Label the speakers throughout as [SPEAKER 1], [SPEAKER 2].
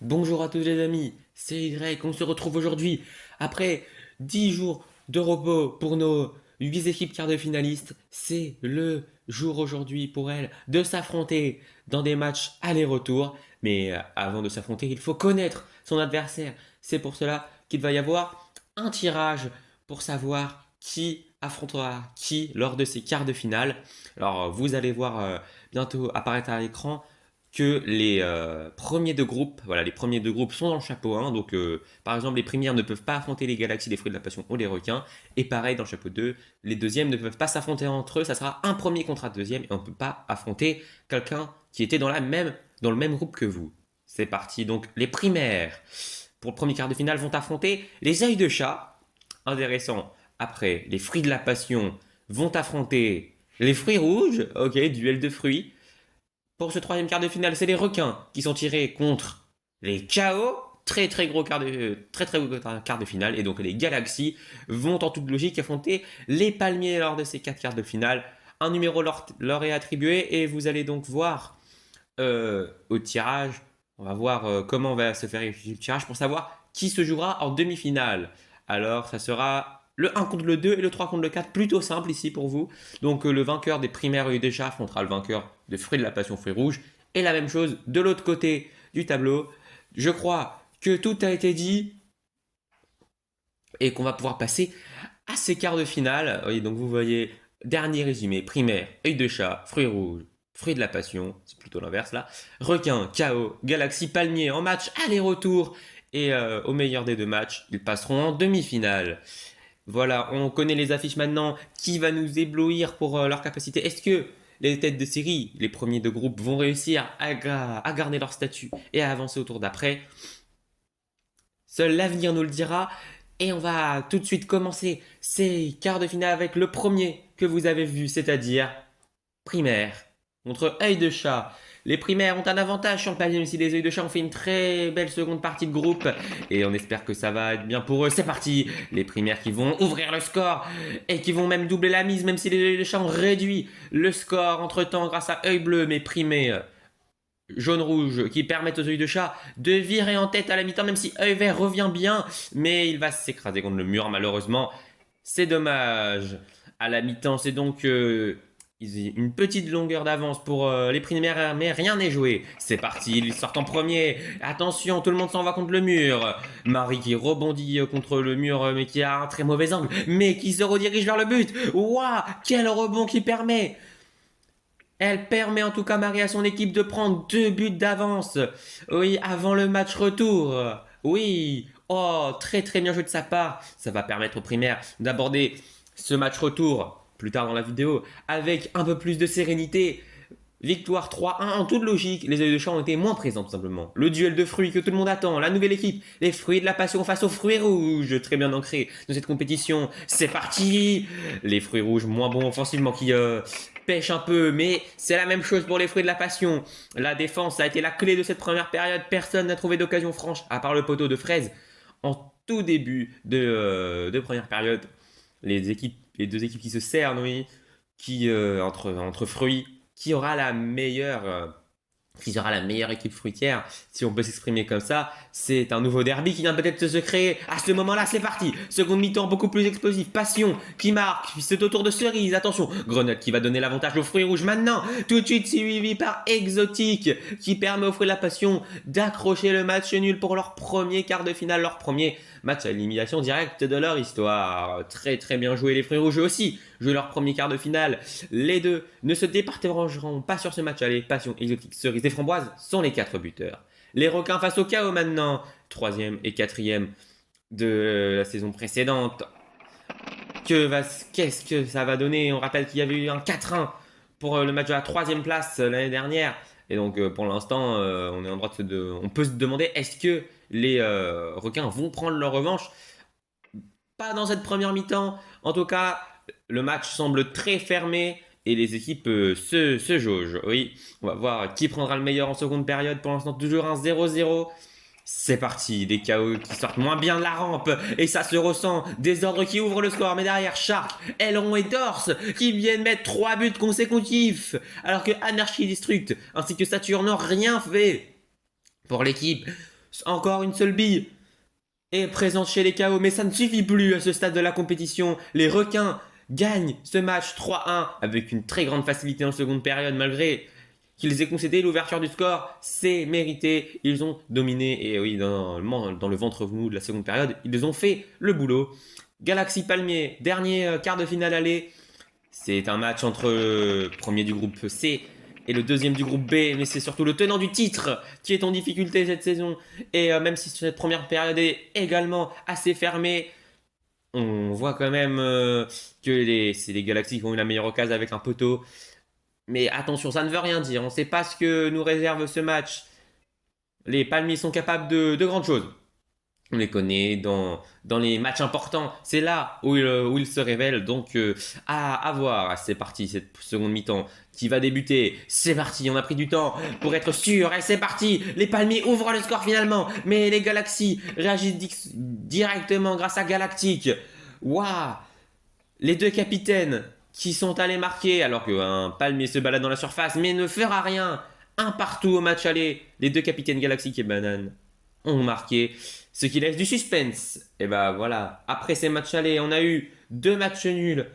[SPEAKER 1] Bonjour à tous les amis, c'est Y, on se retrouve aujourd'hui après 10 jours de repos pour nos 8 équipes quarts de finalistes. C'est le jour aujourd'hui pour elles de s'affronter dans des matchs aller-retour. Mais avant de s'affronter, il faut connaître son adversaire. C'est pour cela qu'il va y avoir un tirage pour savoir qui affrontera qui lors de ces quarts de finale. Alors vous allez voir bientôt apparaître à l'écran que les premiers de groupe, voilà, les premiers de groupe sont dans le chapeau 1. Donc, par exemple, les premières ne peuvent pas affronter les galaxies, les fruits de la passion ou les requins. Et pareil, dans le chapeau 2, les deuxièmes ne peuvent pas s'affronter entre eux. Ça sera un premier contre un deuxième et on ne peut pas affronter quelqu'un qui était dans le même groupe que vous. C'est parti. Donc, les primaires pour le premier quart de finale vont affronter les œils de chat. Intéressant. Après, les fruits de la passion vont affronter les fruits rouges. Ok, duel de fruits. Pour ce troisième quart de finale, c'est les requins qui sont tirés contre les chaos. Très très gros quart de finale. Et donc les galaxies vont en toute logique affronter les palmiers lors de ces 4 quarts de finale. Un numéro leur est attribué et vous allez donc voir au tirage. On va voir comment va se faire le tirage pour savoir qui se jouera en demi-finale. Alors ça sera le 1 contre le 2 et le 3 contre le 4. Plutôt simple ici pour vous. Donc le vainqueur des primaires œil des chats affrontera le vainqueur de fruits de la passion fruits rouges. Et la même chose de l'autre côté du tableau. Je crois que tout a été dit et qu'on va pouvoir passer à ces quarts de finale. Oui, donc vous voyez, dernier résumé, primaire, œil de chat, fruits rouges, fruits de la passion, c'est plutôt l'inverse là, requin, chaos, galaxie, palmier en match aller-retour. Et au meilleur des deux matchs, ils passeront en demi-finale. Voilà, on connaît les affiches maintenant. Qui va nous éblouir pour leur capacité? Est-ce que les têtes de série, les premiers de groupe, vont réussir à garder leur statut et à avancer au tour d'après? Seul l'avenir nous le dira. Et on va tout de suite commencer ces quarts de finale avec le premier que vous avez vu, c'est-à-dire primaire contre œil de chat. Les primaires ont un avantage sur le palier, même si les œils de chat ont fait une très belle seconde partie de groupe. Et on espère que ça va être bien pour eux. C'est parti. Les primaires qui vont ouvrir le score et qui vont même doubler la mise, même si les œils de chat ont réduit le score entre-temps grâce à œil bleu, mais primé jaune-rouge qui permettent aux œils de chat de virer en tête à la mi-temps, même si œil vert revient bien, mais il va s'écraser contre le mur malheureusement. C'est dommage. À la mi-temps, c'est donc une petite longueur d'avance pour les primaires, mais rien n'est joué. C'est parti, ils sortent en premier. Attention, tout le monde s'en va contre le mur. Marie qui rebondit contre le mur, mais qui a un très mauvais angle, mais qui se redirige vers le but. Waouh, quel rebond qui permet. Elle permet en tout cas Marie à son équipe de prendre 2 buts d'avance. Oui, avant le match retour. Oui. Oh, très très bien joué de sa part. Ça va permettre aux primaires d'aborder ce match retour plus tard dans la vidéo avec un peu plus de sérénité. Victoire 3-1 en toute logique. Les œils de chat ont été moins présents tout simplement. Le duel de fruits que tout le monde attend. La nouvelle équipe. Les fruits de la passion face aux fruits rouges. Très bien ancrés dans cette compétition. C'est parti. Les fruits rouges moins bons offensivement qui pêchent un peu. Mais c'est la même chose pour les fruits de la passion. La défense a été la clé de cette première période. Personne n'a trouvé d'occasion franche à part le poteau de fraise. En tout début de première période. Les deux équipes qui se cernent, oui. Qui entre fruits qui aura la meilleure équipe fruitière, si on peut s'exprimer comme ça. C'est un nouveau derby qui vient peut-être de se créer. À ce moment-là, c'est parti. Seconde mi-temps beaucoup plus explosif. Passion qui marque. C'est au tour de Cerise. Attention. Grenade qui va donner l'avantage aux fruits rouges maintenant. Tout de suite suivi par Exotique qui permet aux fruits de la passion d'accrocher le match nul pour leur premier quart de finale, leur premier match à élimination directe de leur histoire. Très très bien joué les fruits rouges aussi. Jouer leur premier quart de finale. Les deux ne se départageront pas sur ce match. Allez, Passion, Exotique, Cerise et Framboise sont les 4 buteurs. Les requins face au chaos maintenant. Troisième et quatrième de la saison précédente. Qu'est-ce que ça va donner? On rappelle qu'il y avait eu un 4-1 pour le match de la troisième place l'année dernière. Et donc pour l'instant, on est en droit on peut se demander est-ce que les requins vont prendre leur revanche? Pas dans cette première mi-temps. En tout cas, le match semble très fermé et les équipes se jaugent. Oui, on va voir qui prendra le meilleur en seconde période. Pour l'instant, toujours un 0-0. C'est parti, des KO qui sortent moins bien de la rampe et ça se ressent. Désordre qui ouvre le score, mais derrière Shark, Aileron et Torse qui viennent mettre 3 buts consécutifs alors que Anarchy Destruct ainsi que Saturne n'ont rien fait pour l'équipe. Encore une seule bille est présente chez les KO, mais ça ne suffit plus à ce stade de la compétition. Les requins gagnent ce match 3-1 avec une très grande facilité en seconde période, malgré qu'ils aient concédé l'ouverture du score. C'est mérité, ils ont dominé, et oui, dans le ventre mou de la seconde période, ils ont fait le boulot. Galaxy Palmier, dernier quart de finale aller. C'est un match entre le premier du groupe C et le deuxième du groupe B, mais c'est surtout le tenant du titre qui est en difficulté cette saison. Et même si cette première période est également assez fermée, on voit quand même que c'est les Galaxies qui ont eu la meilleure occasion avec un poteau. Mais attention, ça ne veut rien dire. On ne sait pas ce que nous réserve ce match. Les Palmiers sont capables de grandes choses. On les connaît dans les matchs importants. C'est là où ils se révèlent. Donc, à voir. C'est parti, cette seconde mi-temps qui va débuter. C'est parti, on a pris du temps pour être sûr. Et c'est parti, les Palmiers ouvrent le score finalement. Mais les Galaxies réagissent directement grâce à Galactique. Waouh! Les deux capitaines qui sont allés marquer alors qu'un Palmier se balade dans la surface mais ne fera rien. Un partout au match aller. Les deux capitaines Galactique et Banane ont marqué, ce qui laisse du suspense. Et bah voilà, après ces matchs allés, on a eu deux matchs nuls,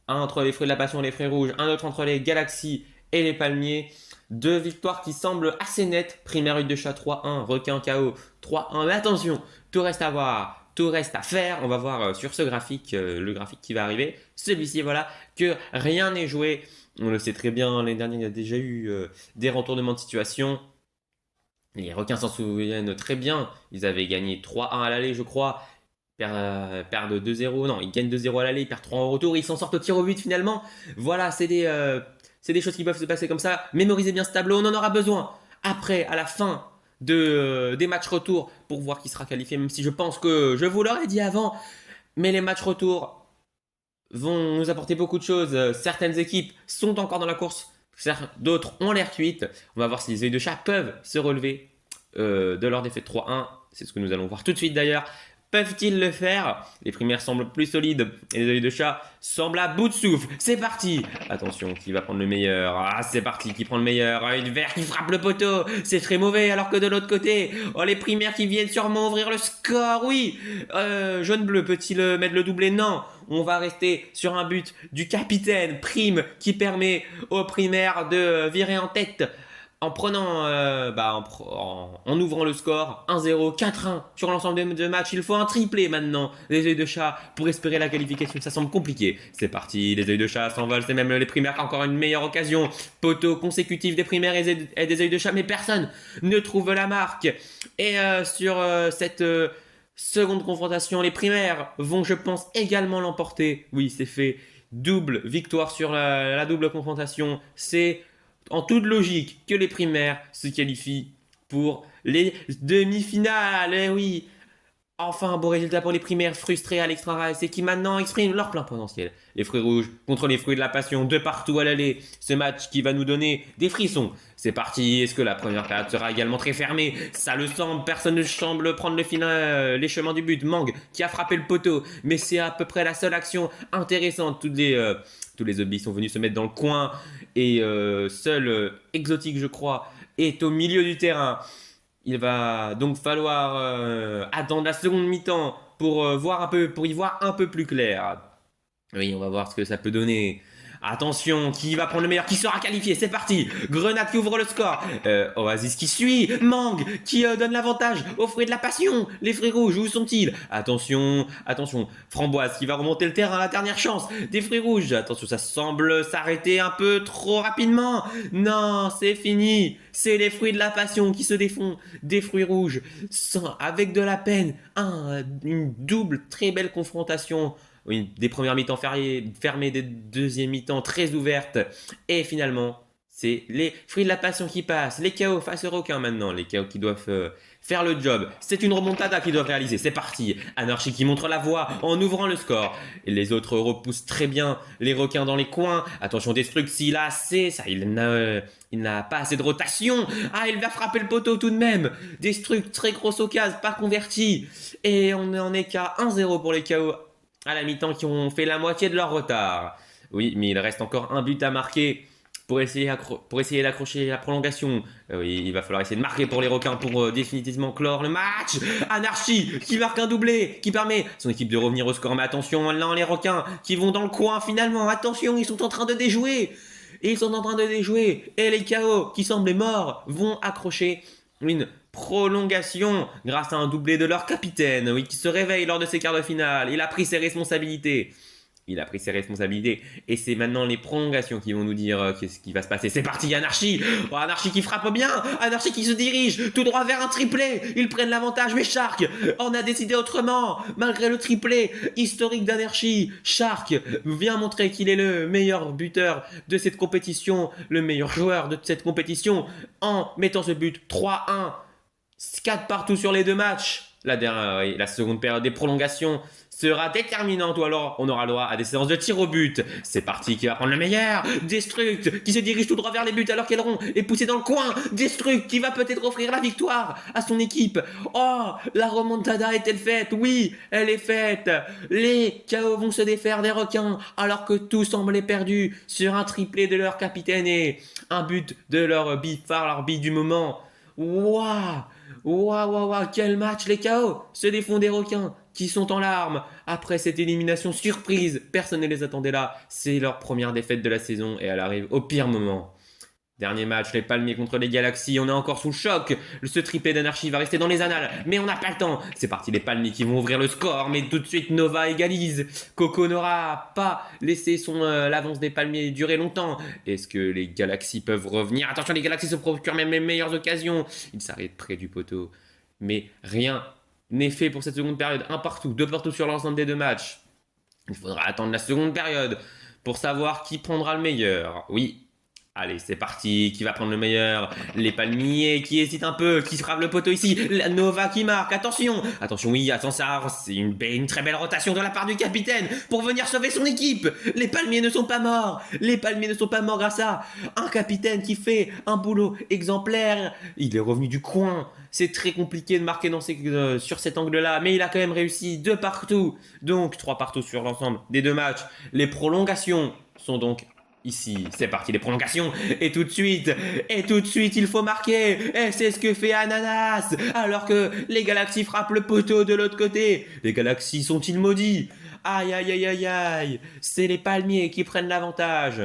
[SPEAKER 1] un entre les Fruits de la Passion et les Fruits Rouges, un autre entre les Galaxies et les Palmiers. Deux victoires qui semblent assez nettes. Primaire Hutte de Chat 3-1, Requin KO 3-1. Mais attention, tout reste à voir, tout reste à faire. On va voir sur ce graphique, le graphique qui va arriver. Celui-ci, voilà, que rien n'est joué. On le sait très bien, l'année dernière, il y a déjà eu des retournements de situation. Les Requins s'en souviennent très bien. Ils avaient gagné 3-1 à l'aller, je crois. Perdent 2-0. Non, ils gagnent 2-0 à l'aller, ils perdent 3 en retour. Ils s'en sortent au tir au but finalement. Voilà, c'est des choses qui peuvent se passer comme ça. Mémorisez bien ce tableau, on en aura besoin. Après, à la fin des matchs retour, pour voir qui sera qualifié, même si je pense que je vous l'aurais dit avant. Mais les matchs retour vont nous apporter beaucoup de choses. Certaines équipes sont encore dans la course. D'autres ont l'air cuites. On va voir si les œils de chat peuvent se relever de leur défaite 3-1. C'est ce que nous allons voir tout de suite d'ailleurs. Peuvent-ils le faire? Les primaires semblent plus solides et les œils de chat semblent à bout de souffle. C'est parti! Attention, qui va prendre le meilleur? Ah, c'est parti, qui prend le meilleur? Œil de vert qui frappe le poteau. C'est très mauvais, alors que de l'autre côté, oh, les primaires qui viennent sûrement ouvrir le score. Oui! Jaune-bleu, peut-il mettre le doublé? Non! On va rester sur un but du capitaine Prime qui permet aux primaires de virer en tête en prenant, en ouvrant le score 1-0, 4-1 sur l'ensemble des deux matchs. Il faut un triplé maintenant des œils de chat pour espérer la qualification. Ça semble compliqué. C'est parti, les œils de chat s'envolent. C'est même les primaires qui ont encore une meilleure occasion. Poteau consécutif des primaires et des œils de chat, mais personne ne trouve la marque. Et sur cette seconde confrontation, les primaires vont, je pense, également l'emporter. Oui, c'est fait. Double victoire sur la double confrontation. C'est en toute logique que les primaires se qualifient pour les demi-finales. Et oui, enfin un beau résultat pour les primaires frustrés à l'extra race et qui maintenant expriment leur plein potentiel. Les fruits rouges contre les fruits de la passion de partout à l'aller. Ce match qui va nous donner des frissons. C'est parti. Est-ce que la première période sera également très fermée? Ça le semble. Personne ne semble prendre les chemins du but. Mang qui a frappé le poteau. Mais c'est à peu près la seule action intéressante. Tous les zombies sont venus se mettre dans le coin. Et seul Exotique, je crois, est au milieu du terrain. Il va donc falloir attendre la seconde mi-temps pour y voir un peu plus clair. Oui, on va voir ce que ça peut donner. Attention, qui va prendre le meilleur? Qui sera qualifié? C'est parti. Grenade qui ouvre le score. Oasis qui suit. Mang qui donne l'avantage aux fruits de la passion. Les fruits rouges, où sont-ils? Attention, attention. Framboise qui va remonter le terrain à la dernière chance des fruits rouges. Attention, ça semble s'arrêter un peu trop rapidement. Non, c'est fini. C'est les fruits de la passion qui se défont des fruits rouges. Avec de la peine. Une double très belle confrontation. Oui, des premières mi-temps fermées, des deuxièmes mi-temps très ouvertes. Et finalement, c'est les fruits de la passion qui passent. Les KO face aux requins maintenant. Les KO qui doivent faire le job. C'est une remontada qu'ils doivent réaliser. C'est parti. Anarchy qui montre la voie en ouvrant le score. Et les autres repoussent très bien les requins dans les coins. Attention, Destruct, s'il a assez. Ça, il n'a pas assez de rotation. Ah, il va frapper le poteau tout de même. Destruct, très grosse occasion, pas converti. Et on n'en est qu'à 1-0 pour les KO à la mi-temps qui ont fait la moitié de leur retard. Oui, mais il reste encore un but à marquer pour essayer d'accrocher la prolongation. Oui, il va falloir essayer de marquer pour les requins pour définitivement clore le match. Anarchy qui marque un doublé, qui permet à son équipe de revenir au score. Mais attention, maintenant les requins qui vont dans le coin finalement. Attention, ils sont en train de déjouer. Ils sont en train de déjouer. Et les KO qui semblaient morts vont accrocher une prolongation grâce à un doublé de leur capitaine, oui, qui se réveille lors de ses quarts de finale. Il a pris ses responsabilités. Il a pris ses responsabilités. Et c'est maintenant les prolongations qui vont nous dire qu'est-ce qui va se passer. C'est parti, Anarchy. Oh, Anarchy qui frappe bien. Anarchy qui se dirige tout droit vers un triplé. Ils prennent l'avantage, mais Shark en a décidé autrement. Malgré le triplé historique d'Anarchy, Shark vient montrer qu'il est le meilleur buteur de cette compétition, le meilleur joueur de cette compétition, en mettant ce but 3-1. 4 partout sur les deux matchs. La seconde période des prolongations sera déterminante ou alors on aura le droit à des séances de tir au but. C'est parti, qui va prendre le meilleur. Destruct qui se dirige tout droit vers les buts alors qu'Aileron est poussé dans le coin. Destruct qui va peut-être offrir la victoire à son équipe. Oh, la remontada est-elle faite? Oui, elle est faite. Les KO vont se défaire des requins alors que tout semblait perdu sur un triplé de leur capitaine et un but de leur bifard, leur bille du moment. Waouh! Waouh, quel match les KO se défont des requins qui sont en larmes après cette élimination surprise. Personne ne les attendait là. C'est leur première défaite de la saison et elle arrive au pire moment. Dernier match, les Palmiers contre les Galaxies, on est encore sous le choc. Ce triplé d'Anarchy va rester dans les annales, mais on n'a pas le temps. C'est parti, les Palmiers qui vont ouvrir le score, mais tout de suite Nova égalise. Coco n'aura pas laissé l'avance des Palmiers durer longtemps. Est-ce que les Galaxies peuvent revenir? Attention, les Galaxies se procurent même les meilleures occasions. Ils s'arrêtent près du poteau. Mais rien n'est fait pour cette seconde période. Un partout, deux partout sur l'ensemble des deux matchs. Il faudra attendre la seconde période pour savoir qui prendra le meilleur. Oui. Allez, c'est parti. Qui va prendre le meilleur? Les Palmiers qui hésitent un peu, qui frappent le poteau ici. La Nova qui marque. Attention. Attention, oui, attention, c'est une très belle rotation de la part du capitaine pour venir sauver son équipe. Les Palmiers ne sont pas morts. Les Palmiers ne sont pas morts grâce à un capitaine qui fait un boulot exemplaire. Il est revenu du coin. C'est très compliqué de marquer sur cet angle-là, mais il a quand même réussi 2 partout. Donc 3 partout sur l'ensemble des deux matchs. Les prolongations sont donc ici. C'est parti, les prolongations. Et tout de suite, il faut marquer. Et c'est ce que fait Ananas. Alors que les Galaxies frappent le poteau de l'autre côté. Les Galaxies sont-ils maudits? Aïe, aïe, aïe, aïe, aïe. C'est les Palmiers qui prennent l'avantage.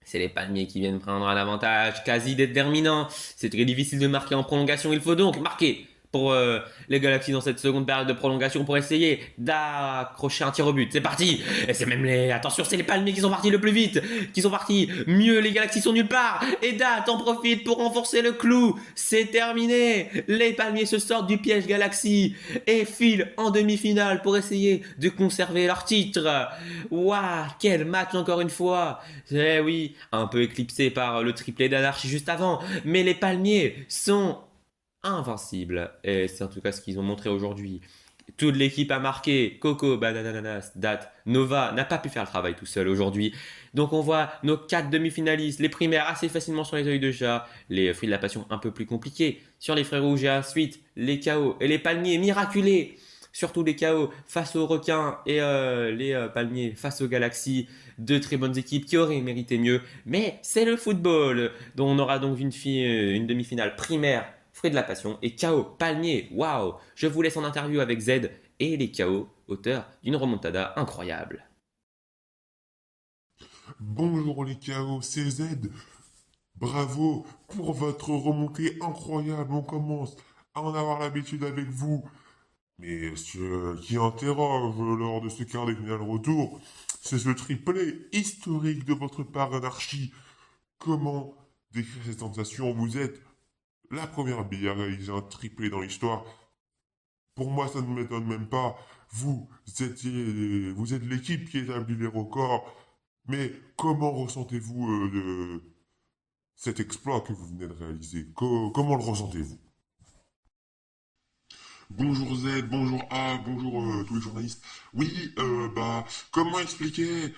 [SPEAKER 1] C'est les Palmiers qui viennent prendre un avantage quasi déterminant. C'est très difficile de marquer en prolongation. Il faut donc marquer pour les Galaxies dans cette seconde période de prolongation pour essayer d'accrocher un tir au but. C'est parti. Et c'est même Attention, c'est les Palmiers qui sont partis le plus vite, qui sont partis mieux. Les Galaxies sont nulle part. Et Dat en profite pour renforcer le clou. C'est terminé. Les Palmiers se sortent du piège Galaxy et filent en demi-finale pour essayer de conserver leur titre. Waouh, quel match encore une fois. Eh oui, un peu éclipsé par le triplé d'Anarchy juste avant. Mais les Palmiers sont invincible. Et c'est en tout cas ce qu'ils ont montré aujourd'hui. Toute l'équipe a marqué. Coco, Banananas, Dat, Nova n'a pas pu faire le travail tout seul aujourd'hui. Donc on voit nos 4 demi-finalistes, les primaires assez facilement sur les œils de chat, les fruits de la passion un peu plus compliqués sur les frères rouges et ensuite les KO et les Palmiers miraculés. Surtout les KO face aux requins et les Palmiers face aux Galaxies. Deux très bonnes équipes qui auraient mérité mieux. Mais c'est le football. Donc on aura donc une demi-finale primaire, fruit de la passion, et KO, Palmier, waouh. Je vous laisse en interview avec Z et les KO, auteurs d'une remontada incroyable.
[SPEAKER 2] Bonjour les KO, c'est Z. Bravo pour votre remontée incroyable. On commence à en avoir l'habitude avec vous. Mais ce qui interroge lors de ce quart de finale retour, c'est ce triplé historique de votre part, Anarchy. Comment décrire cette sensation? Vous êtes la première bille à réaliser un triplé dans l'histoire. Pour moi, ça ne m'étonne même pas. Vous êtes l'équipe qui établit les records. Mais comment ressentez-vous de cet exploit que vous venez de réaliser? Comment le ressentez-vous? Bonjour Z, bonjour A, bonjour tous les journalistes. Oui, comment expliquer?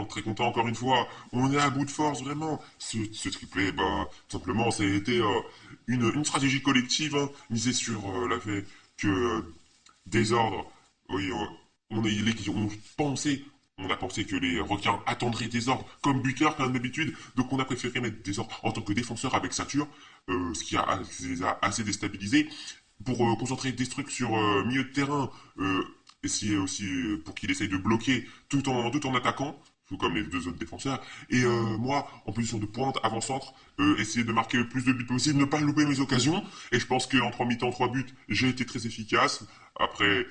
[SPEAKER 2] Très content encore une fois. On est à bout de force vraiment. Ce triplé, tout simplement, ça a été une stratégie collective, hein, misée sur la fait que désordre. Oui, on pensait, On a pensé que les requins attendraient des ordres comme buteur comme d'habitude, donc on a préféré mettre des ordres en tant que défenseur avec Satur, ce qui les a assez déstabilisés, pour concentrer des trucs sur milieu de terrain, essayer aussi pour qu'il essaye de bloquer tout en attaquant, tout comme les deux autres défenseurs. Et moi, en position de pointe, avant-centre, essayer de marquer le plus de buts possible, ne pas louper mes occasions. Et je pense qu'en 3 mi-temps, 3 buts, j'ai été très efficace. Après,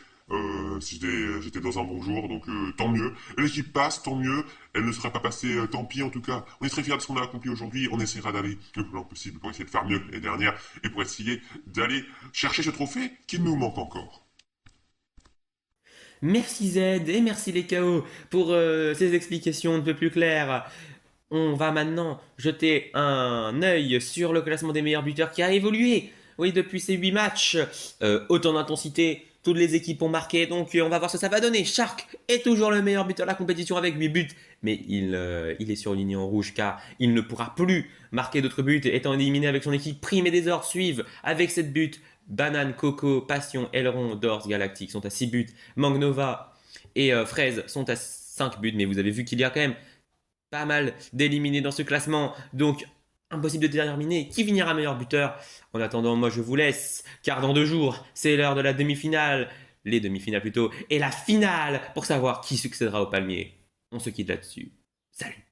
[SPEAKER 2] j'étais dans un bon jour, donc tant mieux. L'équipe passe, tant mieux. Elle ne sera pas passée, tant pis en tout cas. On est très fiers de ce qu'on a accompli aujourd'hui. On essaiera d'aller le plus loin possible pour essayer de faire mieux que les dernières et pour essayer d'aller chercher ce trophée qui nous manque encore.
[SPEAKER 1] Merci Z et merci les KO pour ces explications un peu plus claires. On va maintenant jeter un œil sur le classement des meilleurs buteurs qui a évolué. Oui, depuis ces 8 matchs, autant d'intensité, toutes les équipes ont marqué, donc on va voir ce que ça va donner. Shark est toujours le meilleur buteur de la compétition avec 8 buts, mais il est surligné en rouge car il ne pourra plus marquer d'autres buts, étant éliminé avec son équipe. Prime et Désordre suivent avec 7 buts. Banane, Coco, Passion, Aileron, Dors, Galactique sont à 6 buts. Mangnova et Fraise sont à 5 buts, mais vous avez vu qu'il y a quand même pas mal d'éliminés dans ce classement, donc impossible de déterminer qui finira meilleur buteur. En attendant, moi je vous laisse, car dans 2 jours, c'est l'heure de la demi-finale, les demi-finales plutôt, et la finale pour savoir qui succédera au palmier. On se quitte là-dessus. Salut!